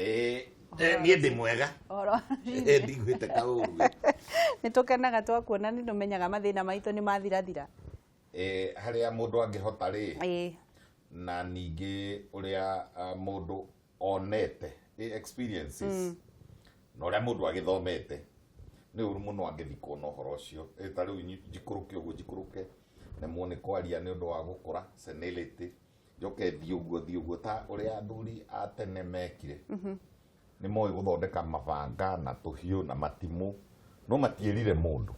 Niĩ ndĩ mwega. Ndigwĩte kaũru. Nĩtũkenaga twakuona nĩ tũmenyaga mathĩna maitũ nĩ mathirathira. Harĩa mũndũ angĩhota rĩ. Na ningĩ ũrĩa mũndũ onete experiences. Na ũrĩa mũndũ agĩthomete. Nĩ ũru mũno angĩthikwo na ũhoro ũcio. Ta rĩu njikũrũke ũguo njikũrũke. Nemwo nĩ kwaria nĩ ũndũ wa gũkũra senility. Njoke thiĩ ũguo ta ũrĩa athuri a tene mekire. Nĩ moĩ gũthondeka mabanga na tũhiũ na matimũ no matiĩrire mũndũ.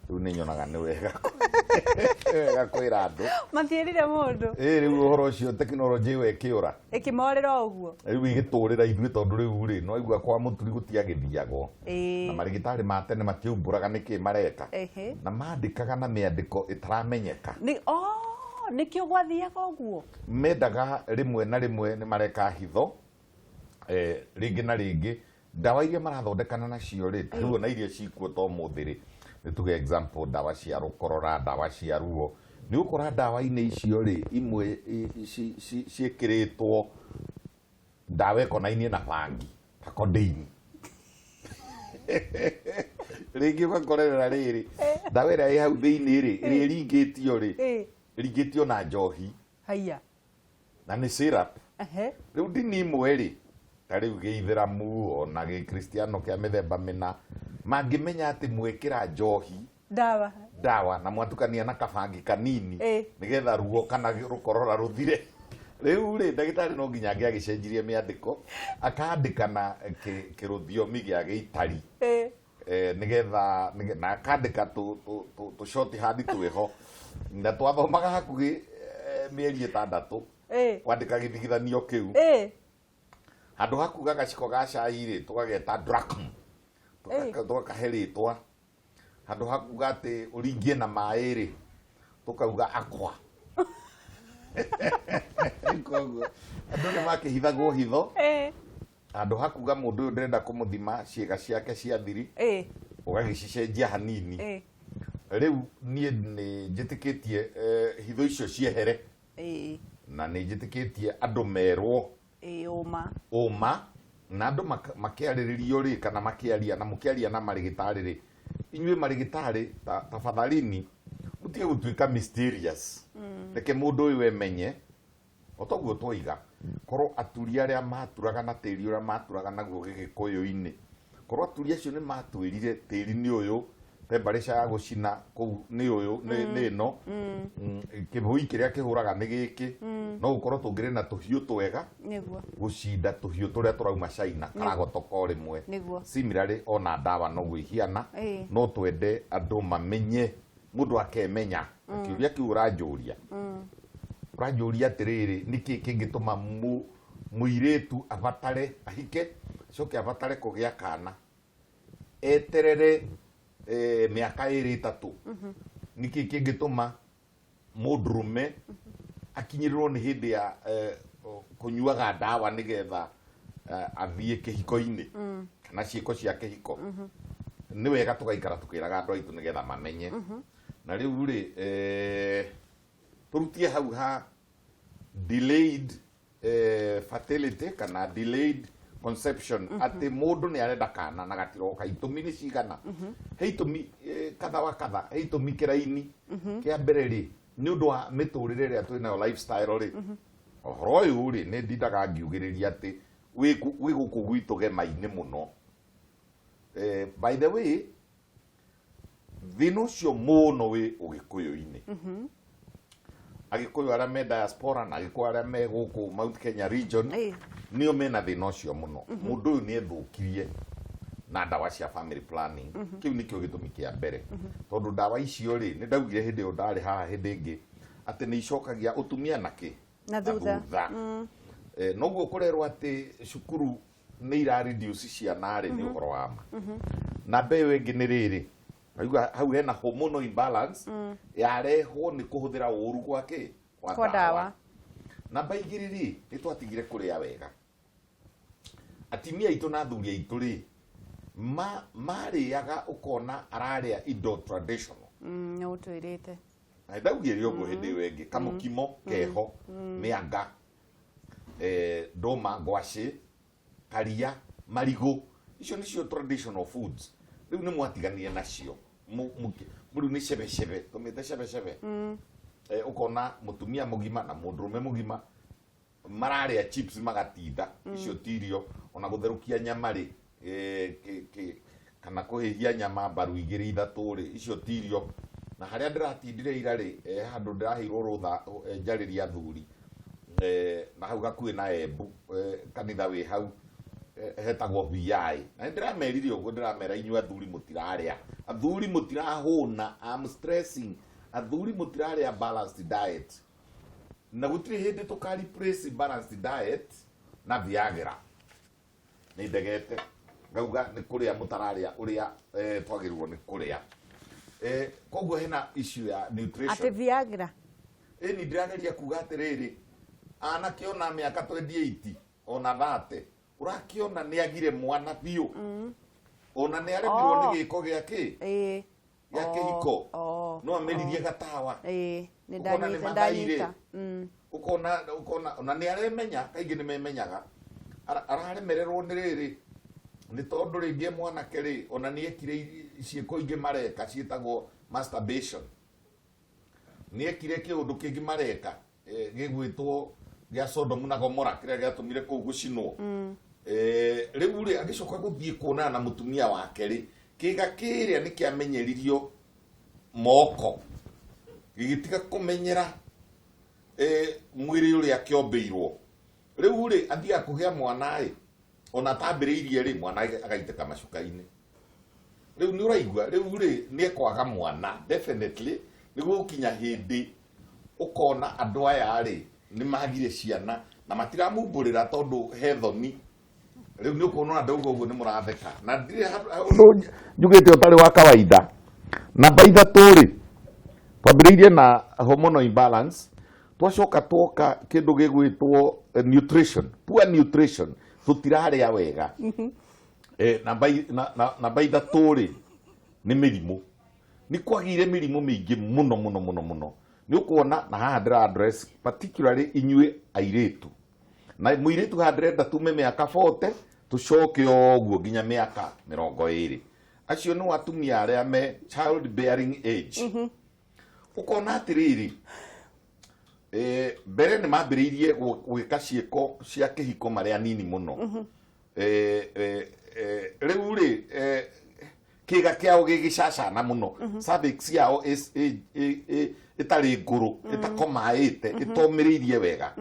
Rĩu nĩ nyonaga nĩ wega kwĩra andũ matiĩrire mũndũ. Rĩu ũhoro ũcio tekinoronjĩ ĩyo ĩkĩũra ĩkĩmorĩra ũguo. Rĩu ĩgĩtũrĩra ithuĩ tondũ rĩu rĩ no aigua kwa mũturi gũtiagĩthiagwo. Na marigĩtarĩ ma tene matiaumbũraga nĩkĩ mareka. Na mandĩkaga na mĩandĩko ĩtaramenyeka. Nĩkĩo gwathiaga ũguo. Mendaga rĩmwe na rĩmwe nĩ mareka hitho. Rĩngĩ na rĩngĩ ndawa iria marathondekana nacio rĩ rĩu na iria cikuo to mũthĩ rĩ nĩ tuge example ndawa cia rũkorora ndawa cia ruo nĩ ũkora ndawa-inĩ icio rĩ imwe ciĩkĩrĩtwo ndawa ĩkonainie na bangi ta codeine. Rĩngĩ ũgakorera rĩrĩ ndawa ĩrĩa ĩ hau thĩinĩ rĩ ĩrĩa ĩringĩtio rĩ ĩringĩtio na njohi na nĩ syrup. Rĩu ndini imwe rĩ ta rĩu Gĩithĩramu ona Gĩkristiano kĩa mĩthemba mĩna mangĩmenya atĩ mwĩkĩra njohi ndawa na mwatukania na kabangi kanini nĩgetha ruo kana rũkorora rũthire. Rĩu rĩ ndagĩtarĩ no nginya angĩagĩcenjirie mĩandĩko akandĩka na kĩrũthiomi gĩa Gĩitari nĩgetha na akandĩka tũcoti handi twĩho na twathomaga hakuhĩ mĩeri 6 kwandĩka gĩthigithanio kĩu. Handũ hakuga gaciko ga cai rĩ tũgageta drachm tũgakahe rĩtwa. Handũ hakuga atĩ ũringie na maĩ rĩ tũkauga aqua. Koguo andũ nĩ makĩhithagwo hitho. Handũ hakuga mũndũ ũyũ ndĩrenda kũmũthima ciĩga ciake cia thiri ũgagĩcicenjia hanini. Rĩu niĩ nĩ njĩtĩkĩtie hitho icio ciehere na nĩ njĩtĩkĩtie andũ merwo ũma na andũ makĩarĩrĩrio rĩ kana makĩaria na mũkĩaria na marigĩtarĩ rĩ inyuĩ marigĩtarĩ tafadhalini mũtige gũtuĩka mysterious. Reke mũndũ ũyũ emenye otoguo twoiga korwo aturi arĩa maturaga na tĩri ũrĩa maturaga naguo Gĩgĩkũyũ-inĩ korwo aturi acio nĩ matwĩrire tĩri nĩ ũyũ temperature ya gũcina kũu nĩ ũyũ nĩ ĩno kĩbũi kĩrĩa kĩhũraga nĩ gĩkĩ no gũkorwo tũngĩrĩ na tũhiũ twega gũcinda tũhiũ tũrĩa tũrauma China karagotoka o rĩmwe. Similarly ona ndawa noguo ihiana no twende andũ mamenye mũndũ akemenya. Kĩũria kĩu ũranjũria atĩrĩrĩ nĩkĩ kĩngĩtũma mũirĩtu abatare ahike coke abatare kũgĩa kana eterere mĩaka 2-3 nĩkĩ kĩngĩtũma mũndũrũme akinyĩrĩrwo nĩ hĩndĩ ya kũnyuaga ndawa nĩgetha athiĩ kĩhiko-inĩ kana ciĩko cia kĩhiko. Nĩ wega tũgaikara tũkĩraga andũ aitũ nĩgetha mamenye. Na rĩu rĩ tũrutie hau ha delayed fertility kana delayed conception atĩ mũndũ nĩ arenda kana na gatiroka itũmi nĩ cigana. He itũmi katha he itũmi kĩraini kĩa mbere rĩ nĩ ũndũ wa mĩtũrĩre ĩrĩa twĩ nayo lifestyle rĩ ũhoro ũyũ rĩ nĩ ndindaga ngiugĩrĩria atĩ wĩ gũkũ gwitũ gema-inĩ mũno. By the way thĩna ũcio mũno wĩ Ũgĩkũyũ-inĩ. Agĩkũyũ arĩa me diaspora na Agĩkũyũ arĩa me gũkũ Mount Kenya region nĩo mena thĩna ũcio mũno. Mũndũ ũyũ nĩ ethũkirie na ndawa cia family planning. Kĩu nĩkĩo gĩtũmi kĩa mbere tondũ ndawa icio rĩ nĩ ndaugire hĩndĩ ĩyo ndarĩ haha hĩndĩ ĩngĩ atĩ nĩ icokagia ũtumia na thutha. Noguo kũrerwo atĩ cukuru nĩ ira reduce ciana rĩ nĩ ũhoro wa ma. Na mbeũ ĩngĩ nĩ rĩrĩ hau hena hormonal imbalance yarehwo nĩ kũhũthĩra ũru gwake kwa ndawa. Namba igĩrĩ rĩ nĩ twatigire kũrĩa wega. Atimia aitũ na athuri aitũ rĩ marĩaga ũkona ararĩa indo traditional. Nĩ ũtwĩrĩte. Na ndaugire ũguo hĩndĩ ĩyo ĩngĩ kamũkimo keho mĩanga ndũma ngwacĩ karia marigo icio nicio traditional foods riu ni mwatigania nacio muri ni cebe tumite cebe ukona mutumia mugima na mundurume mugima mararia chips magatinda icio tirio ona gutherukia nyama ri kana kuhihia nyama mbaru igiri ithatu ri icio tirio na haria ndiratindire ira ri handu ndirahirwo rutha njariria athuri na hau gakuhi na Embu kanitha wi hau hetagwo VI na ndirameririe uguo ndiramera inyu athuri mutiraria athuri mutirahuna I'm stressing athuri mutiraria balanced diet na gutiri hindi tukari replace balanced diet na Viagra ni ndegete ngauga ni kuria mutararia uria twagirwo ni kuria koguo hena issue ya nutrition ate Viagra ni ndirageria kuga atiriri anakiona miaka 28 ona 30 urakiona ni agire mwana biu ona ni aremirwo ni giko giake yake hiko no ameririe gatawa ni ndanyita ukona ona ni aremenya kaingi ni memenyaga araremererwo ni riri ni tondu ringi mwana keri ona ni ekire ciiko ingi mareka cietagwo masturbation ni ekire kiundu kingi mareka gigwitwo gia Sodom na Gomora kiria giatumire kuu gucinwo riu ri agicoka guthie kuona na mutumia wake ri kiga kiria ni kiamenyeririo moko gigitiga kumenyera mwiri uri akiombeirwo riu ri athia kugia mwana ona tambiriirie ri mwana agaiteka macuka-ini riu ni uraigua riu ri ni ekwaga mwana definitely ni gukinya hindi ukona andu aya ri ni magire ciana na matiramumburira tondu hethoni riu ni ukona andu uguo ni muratheka na ndire njugite utari wa kawaida namba 3 ri twambiriirie na hormonal imbalance twacoka twoka kindu gigwitwo nutrition poor nutrition tutiraria wega namba 3 ri ni mirimu ni kwagire mirimu mingi muno ni ukuona na haha ndira address particularly inyue airitu na muiritu ha ndrenda tume miaka 40 tucoke oguo nginya miaka 20 acio ni atumia aria me child bearing age ukona atiriri mbere ni mambiriirie gwika ciiko cia kihiko maria nini muno riu ri kiga kiao gigicacana muno cervix yao itari nguru itakomaite itomiriirie wega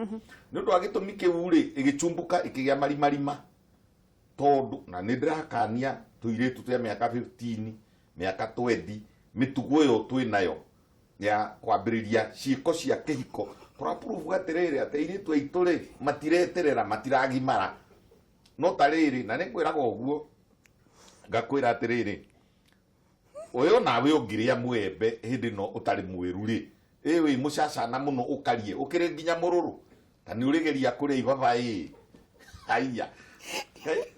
ni undu agitumi kiu ri igichumbuka ikigia marima tondu na ni ndirakania tuiritu twa miaka 15 miaka 20 mitugo yo twinayo ya kwambiriria ciiko cia kihiko turaprove atiriri atiriritu aitu ri matireterera matiragimara no tariri na nikwiraga uguo ngakwira atiriri uyo nawe ungiria mwembe hindi no utari mwiru ri wi mucacana muno ukarie ukire nginya mururu tani urigeria kuria ibabai haiya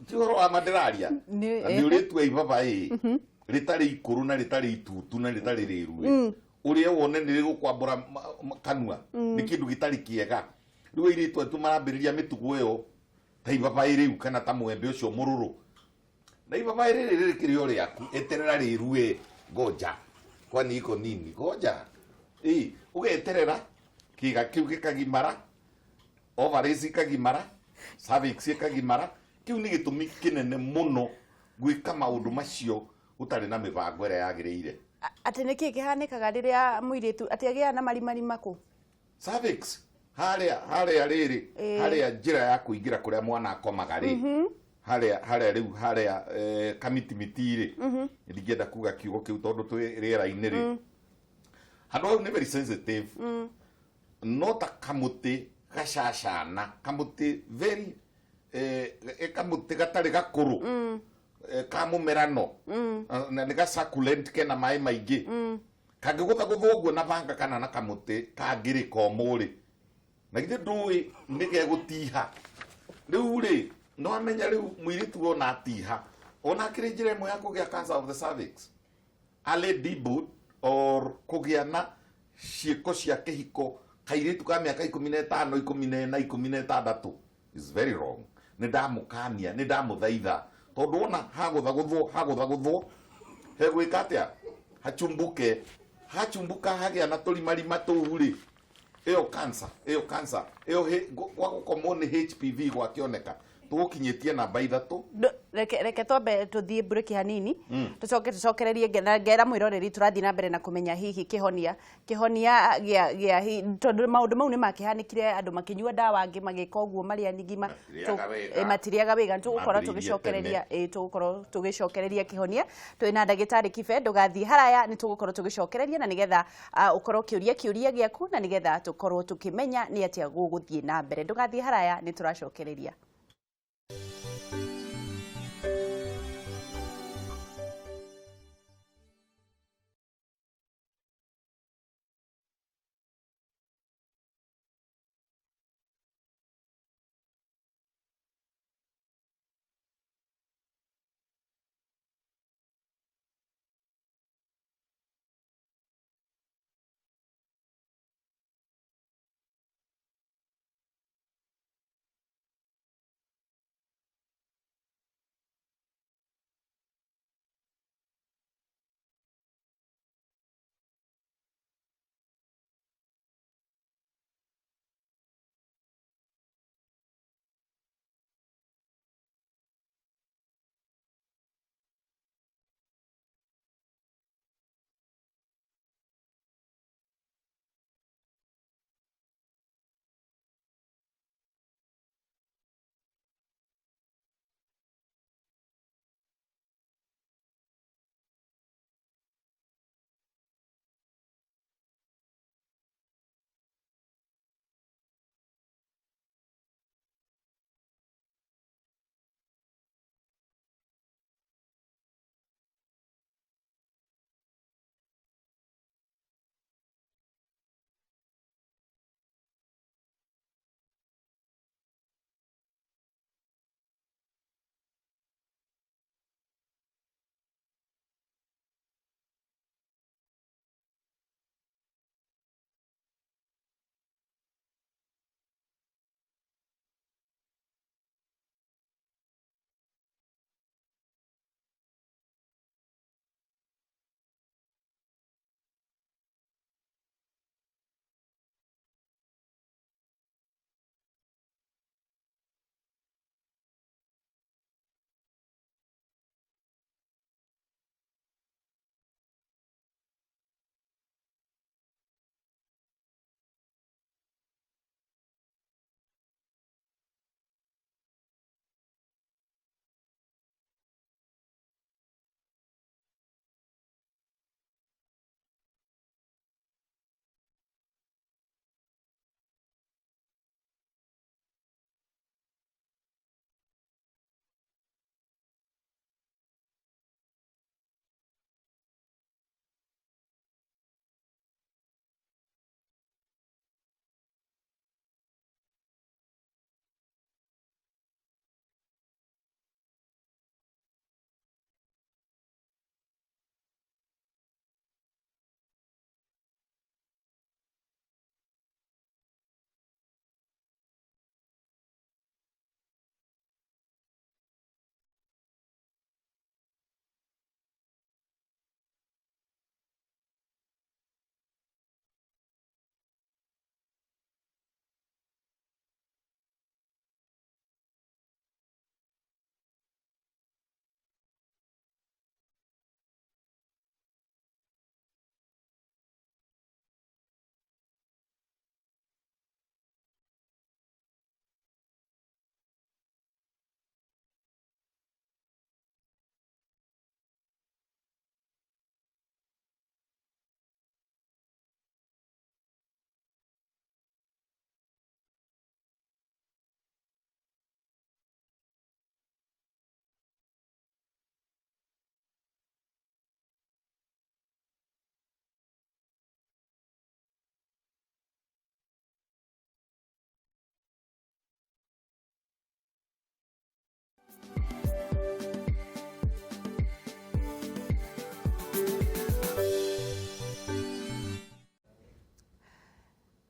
tioro wa madiraria ni uritua ibabai ritari ikuru na ritari itutu na ritari riru uria wone ni gukwambura kanua ni kindu gitari kiega riu iritu tu marambiriria mitugo yo ta ibabai riu kana ta mwembe ucio mururu na ibabai riri kirio riaku eterera riru goja kwani iko nini goja ugeterera kiga kiu gikagimara ovaries ikagimara cervix ikagimara kiu ni gitumi kinene muno gwika maundu macio utari na mibango ira yagiriire ati niki kihanikaga riria muiritu ati agia na marima ku cervix haria riri haria njira ya kuingira kuria mwana akomaga ri haria riu haria kamiti ri ndigienda kuga kiugo kiu tondu twi riera-ini ri handu ni very sensitive not a kamuti gacacana kamuti very kamuti gatari gakuru kamumerano na ni succulent kena mai maingi kangigutha guthungu na banga kana na kamuti kangirika omuri na githe ndui nigegutiha riu ri no amenya riu mwiritu ona atiha ona kirinjire mo ya kugia cancer of the cervix ale debut or kugia na ciiko cia kihiko kairitu ka miaka 15 14 16 is very wrong nä ndamå nä ndamå thaitha tondå ona hagå thagå hegwä ka atä a hachumbuka hagä a na tå rimarima tå u rä ä yo kansa ä yo gwa gå komwo nä HPV gwakä oneka tå gå kinyä tie namba 3 reke twambe tuthie break hanini tucoke tucokererie ngera mwiroreri turathie na mbere na kumenya hihi kihonia gia tondu maundu mau ni makihanikire andu makinyua dawa angi magika uguo maria ningima matiriaga wega tugukorwo tugicokereria kihonia twina ndagitari Kibe ndugathie haraya ni tugukorwo tugicokereria na nigetha ukorwo kiuria giaku na nigetha tukorwo tukimenya ni atia guguthie na mbere ndugathie haraya ni turacokereria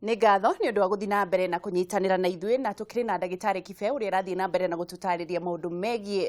nĩ ngatho nĩ ũndũ wa gũthiĩ na mbere na kũnyitanĩra na ithuĩ na tũkĩrĩ na ndagĩtarĩ Kibe ũrĩa arathiĩ na mbere na gũtũtarĩria maũndũ megiĩ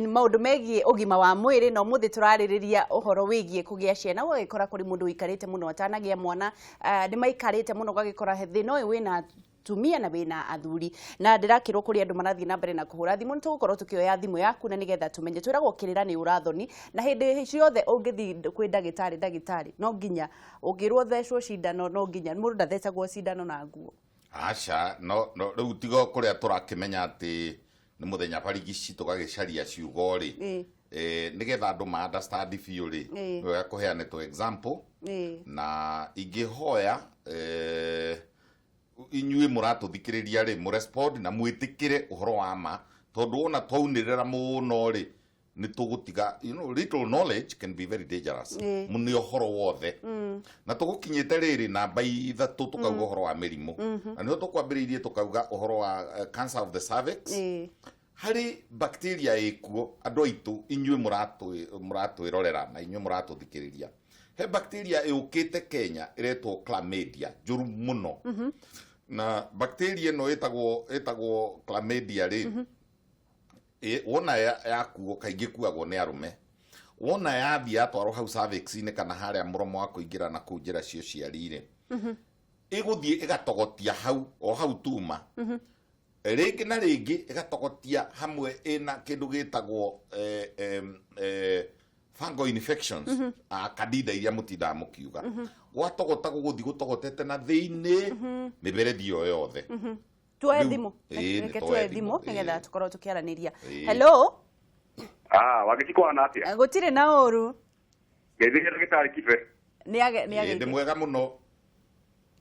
maũndũ megiĩ ũgima wa mwĩrĩ na ũmũthĩ tũrarĩrĩria ũhoro wĩgiĩ kũgĩa ciana ũgagĩkora kũrĩ mũndũ ũikarĩte mũno atanagĩa mwana nĩ maikarĩte mũno ũgagĩkora thĩna ũyũ wĩna tumia na wĩna athuri na ndĩrakĩrwo kũrĩ andũ marathiĩ na mbere na kũhũra thimũ nĩ tũgũkorwo tũkĩoya thimũ yaku na nĩgetha tũmenye twĩragwo kĩrĩra nĩ ũrathoni na hĩndĩ ciothe ũngĩthiĩ kwĩ ndagĩtarĩ no nginya ũngĩrwo thecwo cindano no nginya mũndũ ndathecagwo cindano na nguo aca no rĩu tiga kũrĩa tũrakĩmenya atĩ nĩ mũthenya barigici tũgagĩcaria ciugo rĩ nĩgetha andũ ma understand biũ rĩ wega kũheane tu example na ingĩhoya inyuĩ mũratũthikĩrĩria rĩ mũrespond na mwĩtĩkĩre ũhoro wa ma tondũ ona twaunĩrĩra mũno rĩ nĩ tũgũtiga little knowledge can be very dangerous mũnĩ ũhoro wothe na tũgũkinyĩte rĩrĩ namba 3 tũkauga ũhoro wa mĩrimũ na nĩho tũkwambĩrĩirie tũkauga ũhoro wa cancer of the cervix harĩ bacteria ĩkuo andũ aitũ inyuĩ mũratwĩrorera na inyuĩ mũratũthikĩrĩria he bacteria ĩũkĩte Kenya ĩretwo chlamydia njũru mũno na bacteria ĩno ĩtagwo chlamydia rĩ wona yakuo kaingĩ kuagwo nĩ arũme wona yathiĩ yatwarwo hau cervix-inĩ kana harĩa mũromo wa kũingĩra na kũu njĩra cio ciarire ĩgũthiĩ ĩgatogotia hau tuma rĩngĩ na rĩngĩ ĩgatogotia hamwe ĩna kĩndũ gĩtagwo fungal infections candida iria mũtindaga mũkiuga gwatogota gũgũthiĩ gũtogotete na thĩinĩ mĩberethi ĩyo yothe tuoe thimũ reke tuoe thimũ nĩgetha tũkorwo tũkĩaranĩria hello wagĩkwana atĩa gũtirĩ na ũru geithĩria ndagĩtarĩ Kibe ndĩ mwega mũno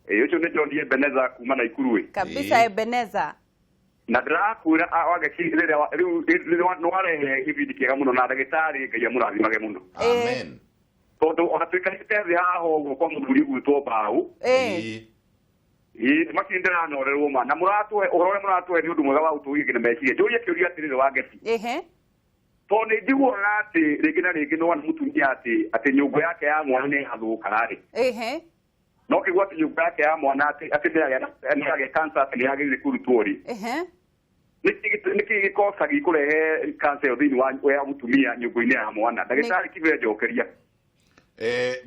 ũcio nĩ John Ebeneza kuma Naikuru kabisa Ebeneza na ndĩrakwĩra wagĩkirĩra rĩu nĩ warehe gĩbindi kĩega mũno na ndagĩtarĩ Ngai amũrathimage mũno amen tondũ ona twĩkarĩte thĩ haha ũguo kwa mũthuri gwitwo mbaũ makindĩra norerwo ma na mũratũhe ũhoro ũrĩa mũratũhe nĩ ũndũ mwega wa gũtũgĩkĩ na meciria njũrie kĩũria atĩrĩrĩ wa Ngeti tondũ nĩ njiguaga atĩ rĩngĩ na rĩngĩ no mũtumia atĩ nyũngũ yake ya mwana nĩ yathũkaga rĩ no kĩgua atĩ nyũngũ yake ya mwana atĩ nĩagĩa cancer atĩ nĩyagĩrĩire kũrutwo rĩ nĩkĩ gĩkocagia kũrehe cancer thĩinĩ wa mũtumia nyũngũ-inĩ ya mwana ndagĩtarĩ Kibe njokeria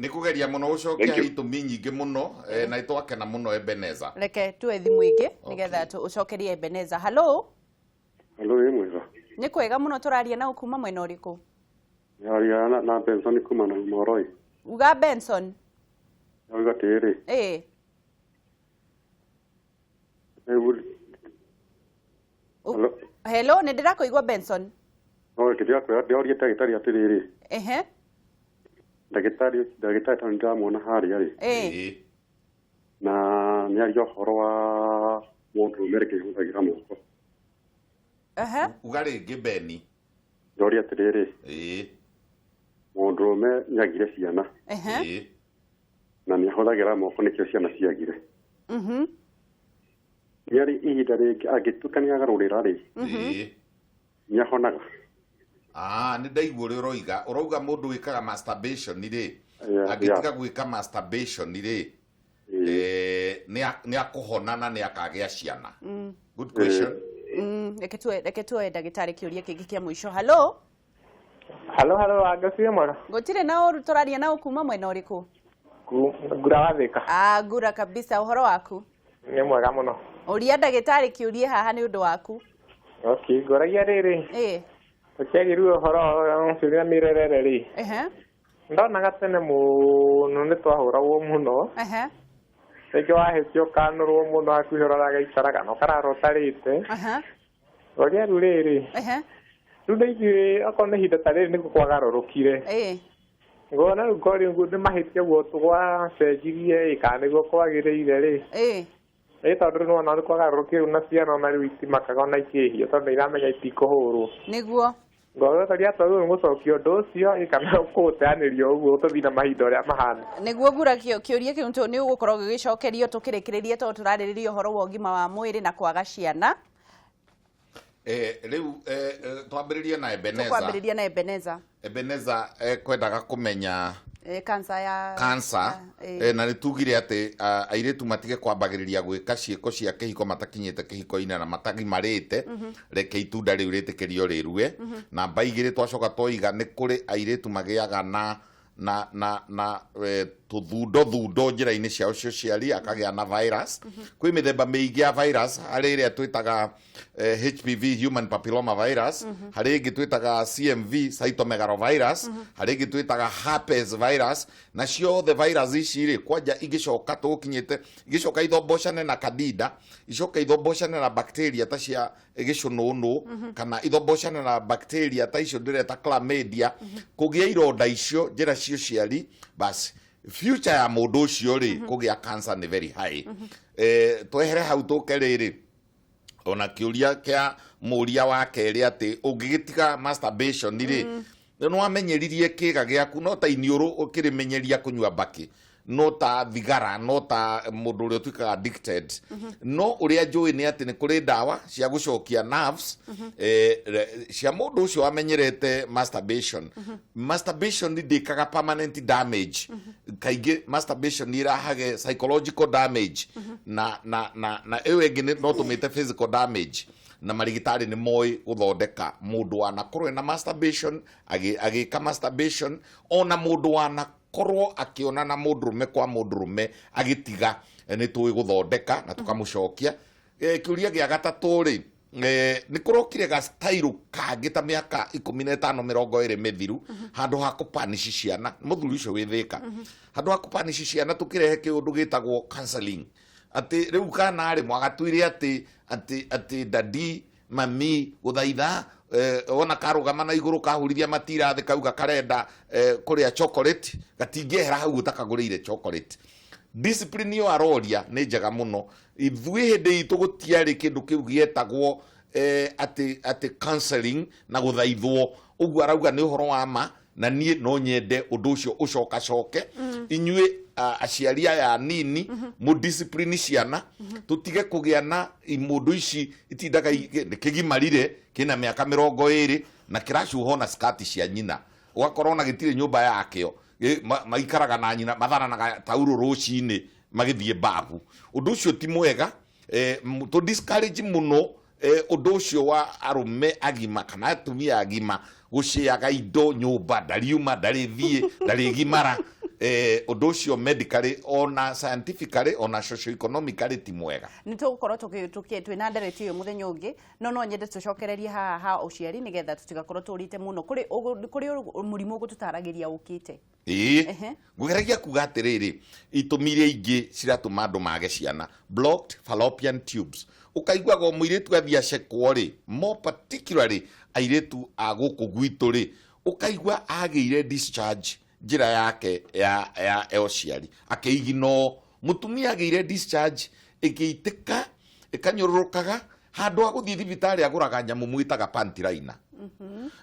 nĩ kũgeria mũno gũcokia itũmi nyingĩ mũno na itwakena mũno Ebeneza reke tuwe thimũ ingĩ nĩgetha ũcokerie Ebeneza hallo ĩ mwega nĩ kwega mũno tũraria na ukuma mwena ũrĩkũ yaria na Benson kuma na Moroi uga Benson uga tĩrĩ hello nĩ ndĩrakũigua Benson kĩrĩa ndĩoria ndagĩtarĩ atĩrĩrĩ ndagĩtarĩ tondũ ndĩramwona harĩa rĩ na nĩ aria ũhoro wa mũndũ ũrũme kĩhũthagĩra moko uga rĩngĩ Beni ndĩoria atĩrĩrĩ mũndũ ũrũme nĩagire ciana na nĩ ahũthagĩra moko nĩkĩo ciana ciagire nĩ arĩ ihinda rĩngĩ angĩtuĩka nĩ agarũrĩra rĩ nĩ ahonaga nĩ ndaigua ũrĩa ũrauga mũndũ wĩkaga masturbation rĩ angĩtiga gwĩka masturbation rĩ nĩ akũhona na nĩ akagĩa ciana good question reke tuoe ndagĩtarĩ kĩũria kĩngĩ kĩa mũico hallo Angeci mwega gũtirĩ na ũru tũraria na ukuma mwena ũrĩkũ ngura wa Thika ngura kabisa ũhoro waku nĩ mwega mũno ũria ndagĩtarĩ kĩũria haha nĩ ũndũ waku ngũragia rĩrĩ ũkĩagĩrwo ũhoro ũcio mĩrerere rĩ ndonaga tene mũno nĩ twahũragwo mũno rĩngĩ wahĩtio ũkanũrwo mũno hakuhĩ ũroraga ikaraga na ũkarara ũtarĩte ũrĩa rĩu rĩrĩ rĩu nĩ ithuĩ okorwo nĩ ihinda ta rĩrĩ nĩguo kwagarũrũkire ngona rĩu korĩ nĩ mahĩtia guo twacenjirie kana nĩguo kwagĩrĩire rĩ tondũ rĩu nona nĩ kwagarũrũkire na ciana ona rĩu itimakaga ona ikĩhio tondũ nĩ iramenya itikũhũrwo nĩguo ngoragĩria tondũ gũcokia ũndũ ũcio kana kũũteanĩrio ũguo tũthiĩ na mahinda ũrĩa mahana nĩguo ngura kĩũria kĩu nĩ ũgũkorwo gĩgĩcokerio tũkĩrĩkĩrĩrie tondũ tũrarĩrĩria ũhoro wa ũgima wa mwĩrĩ na kwaga ciana rĩu twambĩrĩrie na Ebeneza Ebeneza kwendaga kũmenya cancer na nitugire ati airetu matige kwambagiriria gwika ciiko cia kihiko matakinyite kihiko-ina na matagimarite reke itunda riu ritikirio rirue na baigire twacoka twoiga ni kuri airetu magiaga na thundo njira-ini ciao cio ciari akagĩa na virus kwĩ mĩthemba mĩingĩ ya virus harĩ ĩrĩa twĩtaga HPV human papilloma virus harĩ ĩngĩ twĩtaga CMV cytomegalovirus harĩ ĩngĩ twĩtaga herpes virus na ciothe virus ici rĩ kwanja igĩcoka tũkinyĩte igĩcoka ithombocane na candida icoka ithombocane na bacteria ta cia gĩcũnũnũ kana ithombocane na bacteria ta icio ndĩreta chlamydia kũgĩa ironda icio njĩra cio ciari basi future ya mũndũ ũcio rĩ kũgĩa cancer nĩ very high twehere hau tũke rĩrĩ ona kĩũria kĩa mũria wa kerĩ atĩ ũngĩgĩtiga masturbation rĩ no wamenyeririe kĩga gĩaku no ta iniũrũ ũkĩrĩmenyeria kũnyua mbakĩ no ta thigara no ta mũndũ ũrĩa ũtuĩkaga addicted no ũrĩa njũĩ nĩ atĩ nĩ kũrĩ ndawa cia gũcokia nerves cia mũndũ ũcio wamenyerete masturbation masturbation ndĩkaga permanent damage kaingĩ masturbation irahage psychological damage na ĩyo ĩngĩ no tũmĩte physical damage na marigitari nĩ moĩ gũthondeka mũndũ wanakorwo na masturbation agĩka masturbation ona mũndũ wanakorwo akĩona na mũndũrũme kwa mũndũrũme agĩtiga nĩ tũĩ gũthondeka na tũkamũcokia kĩũria gĩa gatatũ rĩ nĩ kũrokire ga style kangĩ ta mĩaka 15-20 mĩthiru handũ ha kũpanici ciana mũthuri ũcio wĩthĩka handũ ha kũpanici ciana tũkĩrehe kĩũndũ gĩtagwo counseling atĩ rĩu kana rĩ mwagatuire atĩ dadi mami gũthaitha ona karũgama na igũrũ kahurithia matirathĩ kauga karenda kũrĩa chocolate gatingĩehera hau ũtakagũrĩire chocolate discipline yo aroria nĩ njega mũno ithuĩ hĩndĩ itũ gũtiarĩ kĩndũ kĩu gĩetagwo atĩ counseling na gũthaithwo ũguo arauga nĩ ũhoro wa ma na niĩ no nyende ũndũ ũcio ũcokacoke inyuĩ aciari aya nini mudiscipline ciana tutige kũgĩa na mũndũ ici itindaga kĩgimarire kĩna mĩaka 20 na kĩracuho na skati cia nyina ũgakorwo na gĩtirĩ nyũmba yakĩo maikaraga na nyina matharanaga tauro rũcinĩ magĩthiĩ babu ũndũ ũcio ti mwega to discourage mũno ũndũ ũcio wa arũme agima kana atumia agima gũciaga indo nyũmba ndariuma ndarĩthiĩ ndarĩgimara ũndũ ũcio medically ona scientifically ona socio-economically ti mwega nĩ tũgũkorwo twĩna ndereti ũyũ mũthenya ũngĩ no nyende tũcokererie haha ũciari nĩgetha tũtigakorwo tũrĩte mũno kũrĩ mũrimũ gũtũtaragĩria ũkĩte ngũgeragia kuga atĩrĩrĩ itũmi iria ingĩ ciratũma andũ mage ciana blocked fallopian tubes ũkaiguaga mũirĩtu athiĩ acekwo rĩ more particularly airĩtu a gũkũ gwitũ rĩ ũkaigua agĩire discharge njĩra yake ya ũciari akĩigino mũtumia agĩire discharge ĩkĩitĩka ĩkanyũrũrũkaga handũ ha gũthiĩ thibitarĩ agũraga nyamũ mwĩtaga panty liner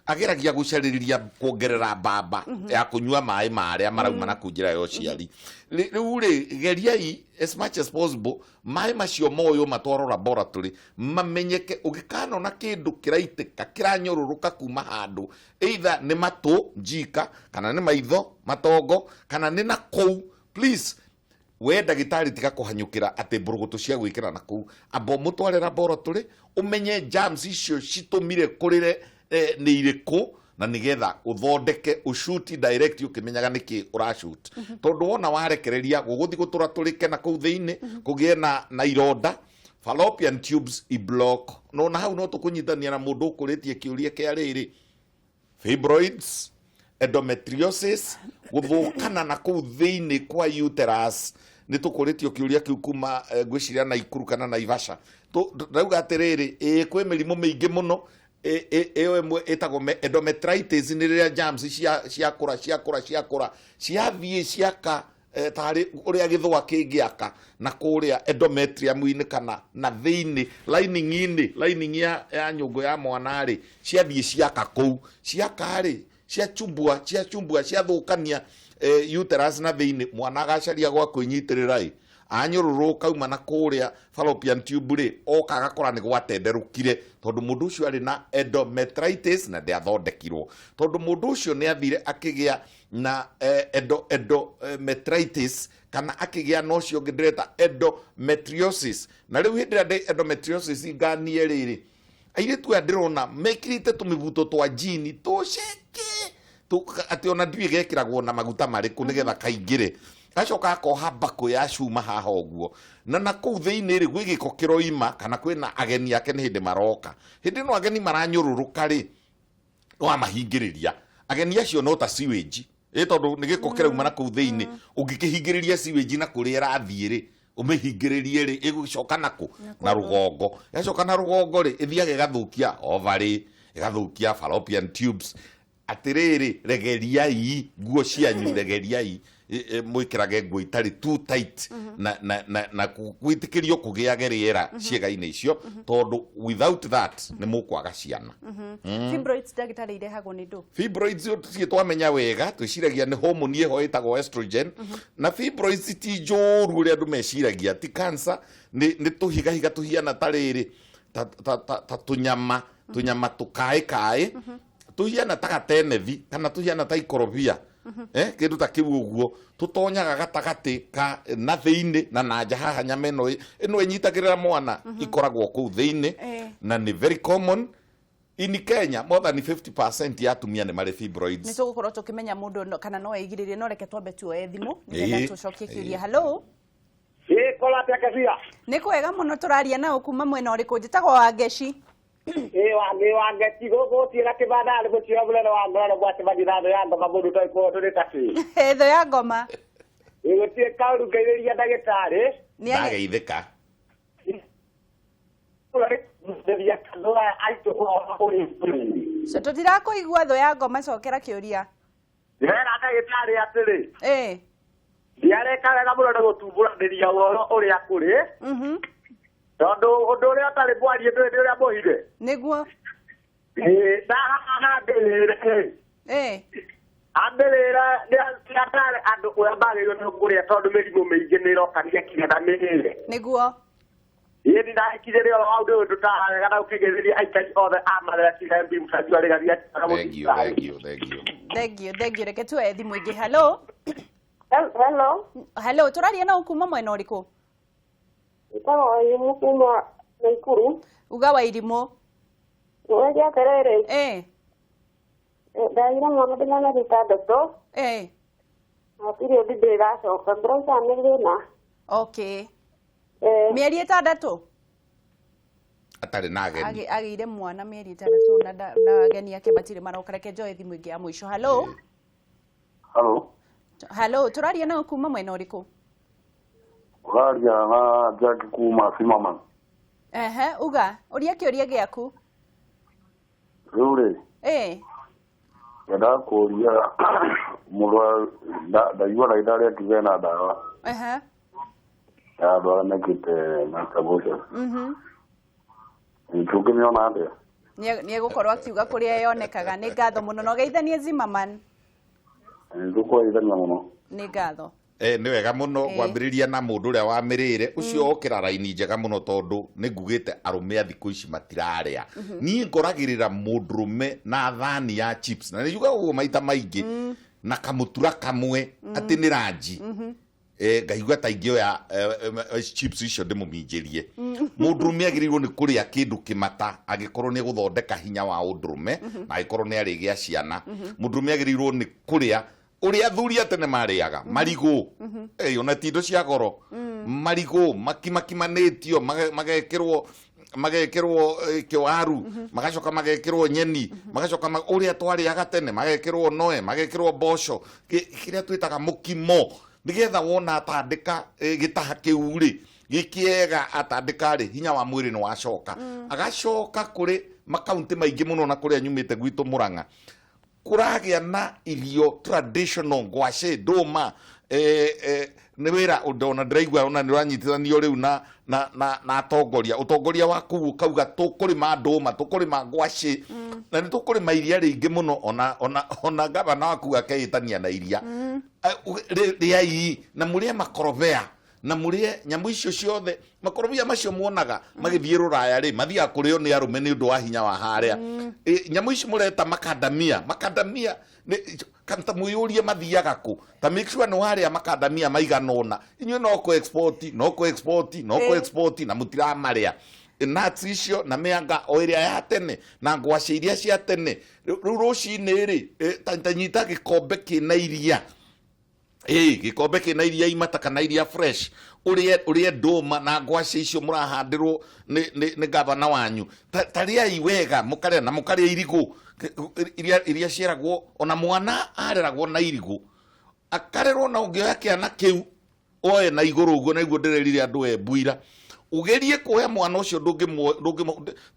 ageragia gũcarĩrĩria kuongerera mbamba ya kũnyua maĩ marĩa marauma na njĩra ya ũciari rĩu rĩ geriai as much as possible maĩ macio moyo matwarwo laboratory mamenyeke ũgĩkanona kĩndũ kĩraitĩka kĩranyũrũrũka kuma handũ either nĩ matũ njika kana nĩ maitho matongo kana nĩ na kũu please we ndagĩtarĩ tiga kũhanyũkĩra atĩ mbũrũgũtũ cia gwĩkĩra na kũu amba mũtware laboratory ũmenye germs icio citũmire kũrĩre nĩ irĩkũ na nĩgetha ũthondeke ũshuti direct ũkĩmenyaga nĩkĩ ũrashoot tondũ wona warekereria gũgũthi gũtũra tũrĩke na kũu thĩinĩ kũgĩe na ironda fallopian tubes i-block no na hau no tũkũnyitania na mũndũ ũkũrĩtie kĩũria kĩa rĩrĩ fibroids endometriosis gũthũkana na kũu thĩinĩ kwa uterus nĩ tũkũrĩtio kĩũria kĩu kuma ngwĩciria na Ikuru kana na Naivasha rauga atĩrĩrĩ kwĩ mĩrimũ mĩingĩ mũno ĩyo ĩmwe ĩtagwo endometritis nĩ rĩrĩa germs ciakũra ciathiĩ ciaka tarĩ ũrĩa gĩthũa kĩngĩaka na kũrĩa endometrium-inĩ kana na thĩinĩ lining ya nyũngũ ya mwana rĩ ciathiĩ ciaka kũu ciaka rĩ ciachumbua ciathũkania uterus na thĩinĩ mwana agacaria gwa kwĩnyitĩrĩra anyururu kauma na kuria fallopian tube ri oka agakora ni gwatenderukire tondu mundu ucio ari na endometritis na ndiathondekirwo tondu mundu ucio ni athire akigia na endometritis kana akigia no cio ngireta endometriosis na riu hindira endometriosis inganie riri airetu andirona mekirite tumivuto twa jini tuceke ati ona ndui gekiragwo na maguta mariku nigetha kaingire gacoka akoha mbakå ya cuma haha ũguo na kũu thĩinĩ rĩ gwĩ gĩko kĩroima kana kwĩna ageni ake nĩ hĩndĩ maroka hĩndĩ no ageni maranyũrũrũka rĩ no amahingĩrĩria ageni acio no ta sewage tondũ nĩ gĩko kĩrauma na kũu thĩinĩ ũngĩkĩhingĩrĩria sewage na kũrĩa ĩrathiĩ rĩ ũmĩhingĩrĩrie rĩ ĩgũcoka nakũ na rũgongo yacoka na rũgongo rĩ ĩthiaga ĩgathũkia ovary ĩgathũkia fallopian tubes atirĩrĩ regeriai nguo cianyu regeriai mwikirage nguo itari too tight na gwitikirio kugiage riera ciega-inĩ icio tondu without that ni mukwaga ciana. Fibroids dagitari irehagwo ni ndu fibroids tucie twamenya wega twiciragia ni hormone iho itagwo estrogen na fibroids ti njoru ria andu meciragia ti cancer ni tuhigahiga tuhiana tariri ta tunyama tukae tuhiana ta gatenethi kana tuhiana ta ikorobia kindu ta kiu uguo tutonyaga gatagati ka na thiini na nanja haha nyama ino inyitagirira mwana ikoragwo kuu thiini na ni very common in Kenya. More than 50% ya atumia ni mari fibroids. Nitugukorwo tukimenya mundu kana no eigiririe no reke twambe tuoe thimu nigetha tucokie kiuria. Hello kola tekazia ni kwega muno turaria na ukuma mwena uriku njitagwo wa Ngeci wa Ngeci gogo tira kibanda ari gutio bulero wa ngoro gwate bagithado ya ngoma mundu toi ko turi tafi etho ya ngoma gutie kauru ngeiria ndagitari ni ageithika ndia kandoa aito ko uri so tutirakuigua tho ya ngoma cokera kiuria ndira ndagitari atiri ndiareka wega muno na gutumbũranĩria ũhoro ũrĩa kũrĩ tondũ ũndũ ũrĩa ũtarĩ mwarie ndũĩ ũrĩa mũhire nĩguo ndahaha mbĩrĩre ambĩrĩra nĩatarĩ andũ ũrĩa magĩrĩirwo nĩ kũrĩa tondũ mĩrimũ mĩingĩ nĩ ĩrokaria kinya mĩrĩre nĩguo ĩni ndahikithĩria ũhoro wa ũndũ ũyũ ndũtaha wega na ũkĩgereria aikari othe a Mathĩra CMB mũcanjũ arĩgaria thengiũ reke tuoe thimũ ingĩ. Hello turaria na ukuma mwena uriku itawa imu kuma Naikuru uga wa irimo weja terere daira mwana ndina ritado atiri odide gaso kabronsa nirina okay mieri itandatu atari na ageni agire mwana mieri itandatu na ageni yake batire maroka reke njoe thimu ingi ya mwisho. Hello turaria na ukuma mwena uriku uraria na Jack kuma Simaman uga uria kiuria giaku rure yada kuria mulwa ndaiwa ndaria kivena dawa ya dora nakite na kabusha ntukimiona ande ni gukorwo akiuga kuria yonekaga ni ngatho muno no geithanie Zimmerman nduko ithania muno ni ngatho ni wega muno gwambiriria na mundu uria wa mirire ucio okira raini njega muno tondu ni ngugite arume thikũ ici matiraria ni ngoragirira mundurume na thani ya chips na niuga uguo maita maingi na kamutura kamwe ati ni ranji ngaigua ta ingĩ ya chips icio ndimuminjirie mundurume agirirwo ni kuria kindu kimata agikorwo ni guthondeka hinya wa undurume na agikorwo ni arigia ciana mundurume agirirwo ni kuria uria athuri atene mariaga marigo ona tindo cia goro marigo makimanĩtio magekirwo kiwaru magacoka magekirwo nyeni magacoka uria twariaga tene magekirwo noe magekirwo mboco kiria twitaga mukimo nigetha wona atandika gitaha kiu ri gikiega atandika ri hinya wa mwiri ni wacoka agacoka kuri makaunti maingi muno na kuria nyumite gwitu Murang'a kuragia na irio traditional ngwaci nduma ni wira undona ndiraigua ona ni uranyitithanio riu na atongoria utongoria waku kauga tukurima nduma tukurima ngwaci na ni tukurima iria ringi muno ona gavana waku akeitania na iria riai na muria makorobea na murie nyamu icio ciothe makorobia macio muonaga magithie ruraya ri mathia kurio ni arume ni undu wa hinya wa haria nyamu icio mureta makadamia kanta muyurie mathiaga ku ta make sure no haria makadamia maiganona inyo no ko export na mutira maria nuts icio na meanga o iria ya tene na ngwaci iria cia tene rurucini ri tanyita gikombe kina iria gikombe kina iria imata kana iria fresh urie ndoma na ngwaci icio murahandirwo ni gavana wanyu taria iwega mukaria na mukaria irigu iria ciaragwo ona mwana areragwo na irigu akarerwo na ungioya kiana kiu oe na iguru ugo na iguo ndirerire andu ebuira ugerie kuhe mwana ucio ndungi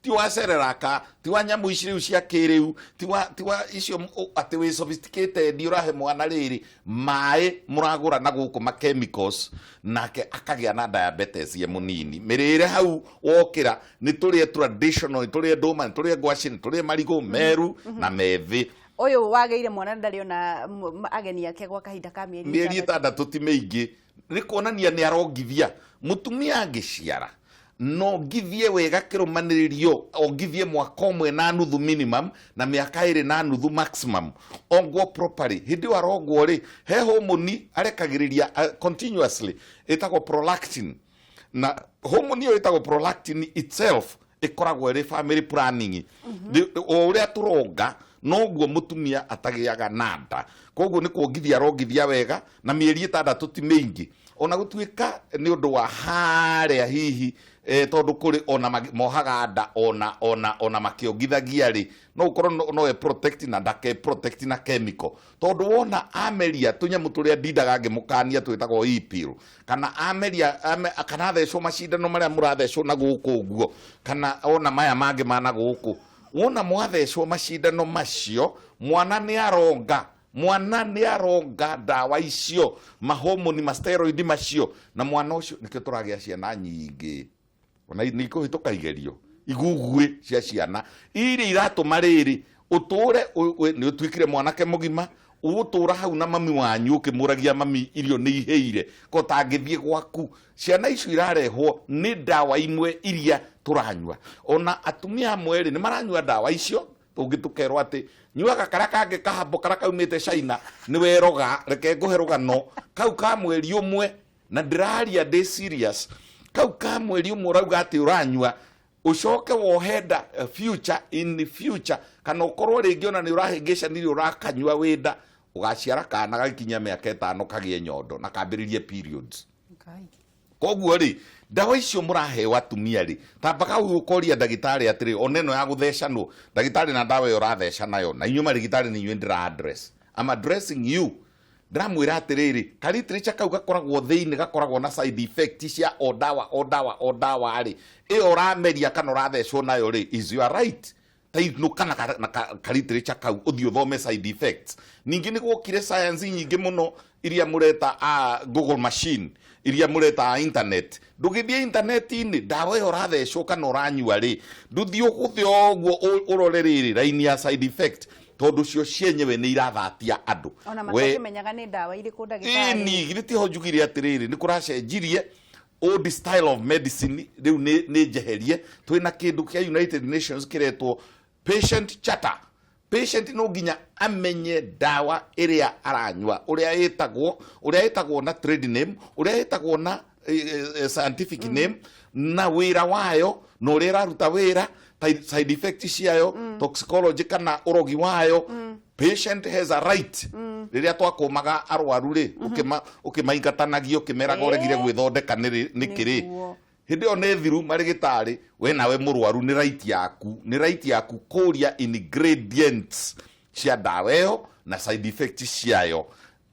ti wacereraka ti wa nyamu ici riu cia kiriu ti wa icio ati we sophisticated urahe mwana riri mai muragura na guku ma chemicals nake akagia na diabetes ye munini mirire hau wokira ni turie traditional turie ndoma turie ngwaci turie marigo meru na methi uyu wageire mwana ndari ona ageni yake gwa kahinda ka mieri 6 ti meingi ni kuonania ni arongithia mutumia angiciara no ngithie wega kirumaniririo ongithie mwaka umwe na nuthu minimum na miaka 2 na nuthu maximum ongwo properly hindi warogwo ri he hormone arekagiriria continuously itago prolactin na hormone yo itago prolactin itself ikoragwo ri family planning o uria turonga noguo mutumia atagiaga nanda koguo ni kuongithia rongithia wega na mieri 6 ti meingi ona gutuika ni undu wa haria hihi tondu kuri ona mohaga nda ona makiongithagia ri no ukorwo no protect na ndake protect na chemical tondu wona ameria tunyamu turia ndindaga ngimukania twitagwo ipiro kana ameria kana thecwo macindano maria murathecwo na guku uguo kana ona maya mangi mana guku wona mwathecwo macindano macio mwana ni aronga ndawa icio mahormone ma steroid macio na mwana ucio nikio turagia ciana nyingi ona ni kuhituka igerio igugwe cia ciana iria iratuma riri uture ni utwikire mwanake mugima ugutura hau na mami wanyu ukimuragia mami irio ni iheire ko tangithie gwaku ciana icio irarehwo ni ndawa imwe iria turanywa ona atumia mweri ni maranywa ndawa icio tungitukerwa ati nyuaga karaka kahabo karaka umite China ni weroga reke nguheruga no kau ka mweri umwe na ndiraria de serious kau ka mweri umwe rauga ati uranywa ucoke wohenda future in the future kana ukorwo ringi ona ni urahingisha niri urakanywa wenda ugaciara kana gakinya miaka 5 kagie nyondo na kambiririe periods koguo ri ndawa icio murahewa atumia ri tambaka ukoria ndagitari atiri oneno ya guthecano ndagitari na ndawa yo ratheca nayo na inyu marigitari ni inyu ndira address I'm addressing you ndramwira atiriri kalitiricha kau gakoragwo thiini gakoragwo na side effects cia odawa ri urameria kana urathecwo nayo ri is you right tainukana na kalitiricha kau uthio thome side effects ningi ni gwokire science nyingi muno iria mureta Google machine iria mureta internet ndugithie internet-ini ndawa yo rathecwo kana uranyua ri nduthio guthio ogwo uroreriri raini ya side effect tondu cio cienyewe ni irathatia andu ona matakimenyaga ni ndawa iriku ndagitari ni githiti hojugire atiriri ni kuracenjirie old style of medicine riu ni jeherie twina kindu kia United Nations kiretwo patient charter patient no ginya amenye dawa iria aranywa uria yetagwo na trade name uria yetagwo na scientific name na wira wayo no uria raruta wira side effects ciayo toxicology kana urogi wayo patient has a right riria twakumaga arwaru ri ukimaigatanagio ukimeraga uregire gwithondeka ni kiri hindi o nethiru marigitari we nawe murwaru ni right yaku kuria ingredients cia dawa yo na side effects ciayo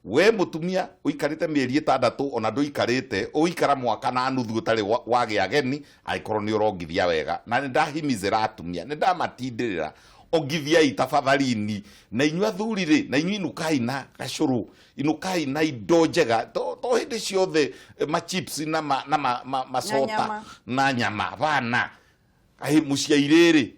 we mutumia uikarite mieri 6 ona nduikarite uikara mwaka na nuthu gutari wage ageni aikorwo ni urongithia wega na ndahimizira atumia ndamatindirira ogithia itafadhalini na inywa thurire na inywa inukai na gacuru inukai na indo njega to hindi ciothe ma chips na masota na nyama bana ai muciaire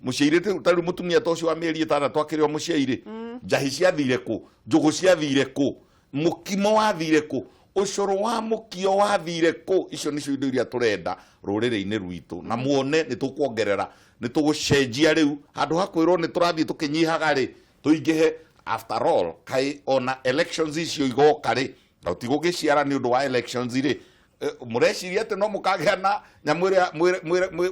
tari mutumia tocio wa mieri 6 akiri o muciaire njahi ciathire ku njugu ciathire ku mukimo wathire ku ucuru wa mukio wathire ku icio nicio indo iria turenda rurire-ini rwitu na muone ni tukuongerera ni tugucenjia riu handu hakwirwo ni turathie tukinyihaga ri tuingihe after all kai ona elections icio igoka ri na utigugiciara ni undu wa elections ri mureciria ati no mukagiana nyamwira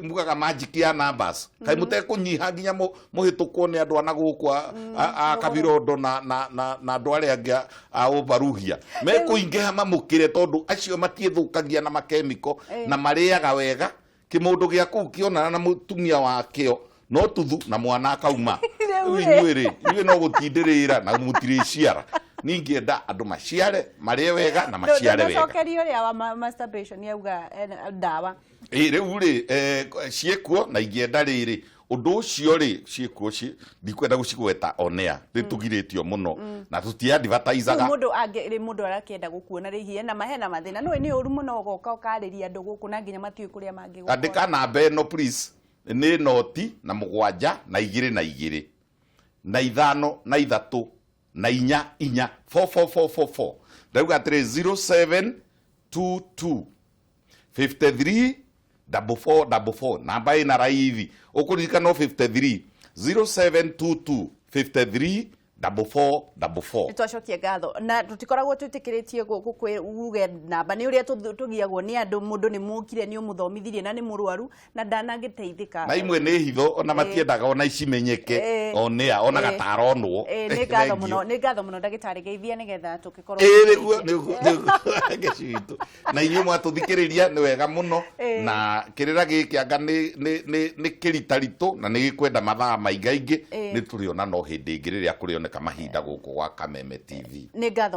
mugaga magic ya numbers kai mutekunyiha nginya muhitukwo ni andu ana gukwa a kabirondo na andu aria angi a ubaruhia mekuingiha mamukire tondu acio matiethukagia na makemiko na mariaga wega kimundu gia kuu kionana na mutumia wakio no tuthu na mwana akauma inyuiri no gutindirira na mutiriciara ningienda andu maciare marie wega na maciare wega cokerio ria wa masturbation yauga ndawa riu ri ciekuo na ingienda riri undu ucio ri ciekuo ndikwenda gucigweta onea ritugiritio muno na tuti advertisaga mundu arakienda gukuona rihi na mahena mathina no ni uru muno goka ukariria andu guku na nginya matiui kuria mangi gukora andika namba eno please ni noti na 7 na 2 na 2 na 5 na 3 na 4 4444 ndauga atiri 0722 53 4444 namba ina raithi ukurika no 53 0722 53 4444 twacokie ngatho na tutikoragwo twitikiritie guge namba ni uria tugiagwo ni andu mundu ni mukire ni umuthomithirie na ni murwaru na ndanagiteithika na imwe ni hitho ona matiendaga ona icimenyeke onea ona gataronwo ni ngatho muno ndagitari geithia nigetha tukikorwo niguo ngecitu na inyu mwatuthikiriria ni wega muno na kirira giki anga ni kiritaritu na ni gikwenda mathaa maingaingi ni turiona no hindi ingiriria kurioneka mahinda guku gwa Kameme TV.